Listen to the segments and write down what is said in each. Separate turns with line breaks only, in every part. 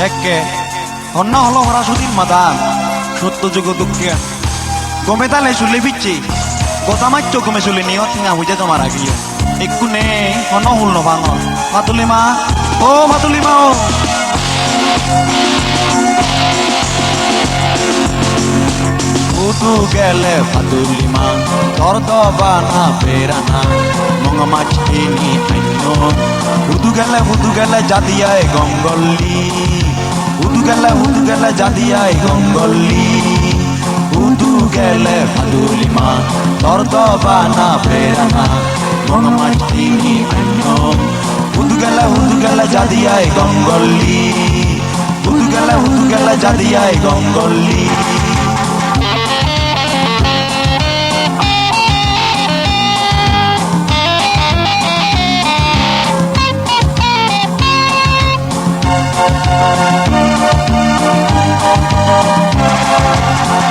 শেখকে অন্য হলো হরাসুদির মাদান সত্য যুগ দুঃখে গমে তালে শুলে বিচ্ছি গোতামাচ্য গমে শুলে নিও থিঙা হুইজে তোমার আগিয়ে একটু নে অন্য হুল নভাঙ মাতুলি মা ও মাতুলি মা ও উঠু গেলে ফাতুলি মা তোর দবানা বেরানা মঙ্গা মাছিনি আইন হুদু গেলে জাদিয়ায় গঙ্গল্লি হুদু গেলে জাদিয়ায় গঙ্গল্লি হুদু গেলে ফাতুলি মা তোর দবানা বেরানা মঙ্গা মাছিনি আইন হুদু গেলে জাদিয়ায় গঙ্গল্লি হুদু গেলে জাদিয়ায় গঙ্গল্লি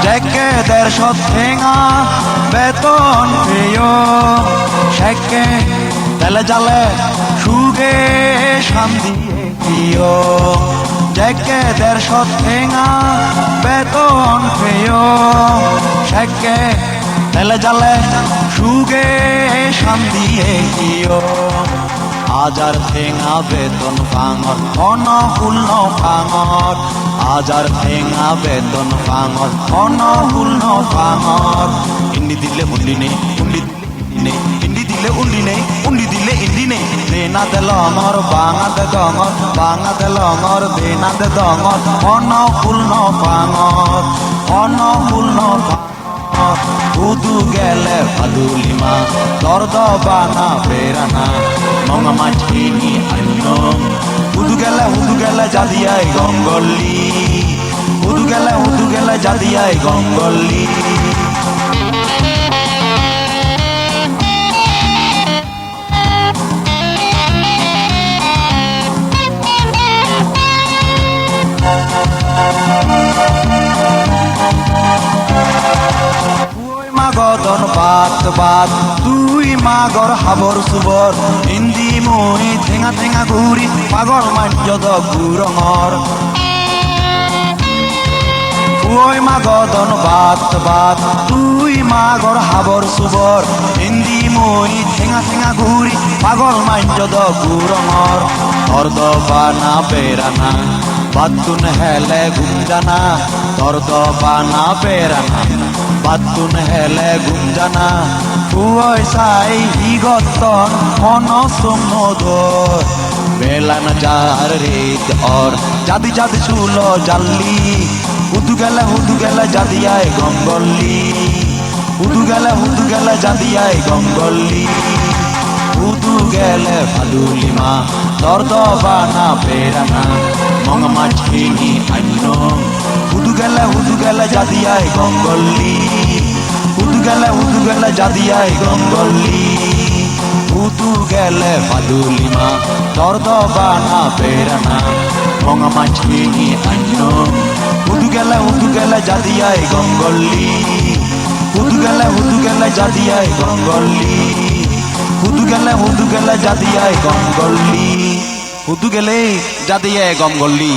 শেখকে 150 ঠেঙা বেতন পেয় শেখকে তেলে জালে সুগে শান্তি দিও শেখকে 150 ঠেঙা বেতন পেয় শেখকে তেলে জালে সুগে শান্তি দিও আজার ঠেঙা বেতন ভাঙর অন হুল্ন ভাঙর আজার ঠেঙা বেতন ভাঙর অন হুল্ন ভাঙর ইন্ডি দিলে উন্ডি নেই উন্ডি দিলে ইন্ডি দিলে উন্ডি নেই উন্ডি দিলে ইন্ডি নেই দেনা দে লঙর বাঙা দে দঙর বাঙা দে লঙর দেনা দে দঙর অন হুল্ন ভাঙর অন হুল্ন হুদু গেলে ফাতুলি মা তোর দবানা বেরানা মঙ্গা মাছিনি আইন হুদু গেলে জাদিয়ায় গঙ্গল্লি হুদু গেলে জাদিয়ায় গঙ্গল্লি মাগদন বাত বাত তুই মাগর হাবর সুবর হিন্দি মই ঠেঙা ঠেঙা ঘুরি পাগল মাঞ্জদ গুরঙর ওই মাগদন বাত বাত তুই মাগর হাবর সুবর হিন্দি মই ঠেঙা ঠেঙা ঘুরি পাগল মাঞ্জদ গুরঙর তোর দবানা বেরানা বাতুন হেলে গুঞ্জানা তোর দবানা বেরানা বাতুন হেলে গুঞ্জানা ফুয় সাই হিগতন মন সমুদর বেলান যার রেত অর জাদি জাদি চুল জাল্লি হুদু গেলে জাদিয়ায় গঙ্গল্লি হুদু গেলে জাদিয়ায় গঙ্গল্লি হুদু গেলে ফাতুলি মা তোর দবানা বেরানা মঙ্গা মাছিনি আইন হুদু গেলে জাদিয়ায় গঙ্গল্লি হুদু গেলে জাদিয়ায় গঙ্গল্লি হুদু গেলে ফাতুলি মা তোর দবানা বেরানা মঙ্গা মাছিনি আইন হুদু গেলে জাদিয়ায় গঙ্গল্লি হুদু গেলে জাদিয়ায় গঙ্গল্লি হুদু গেলে জাদিয়ায় গঙ্গল্লি হুদু গেলে জাদিয়ায় গঙ্গল্লি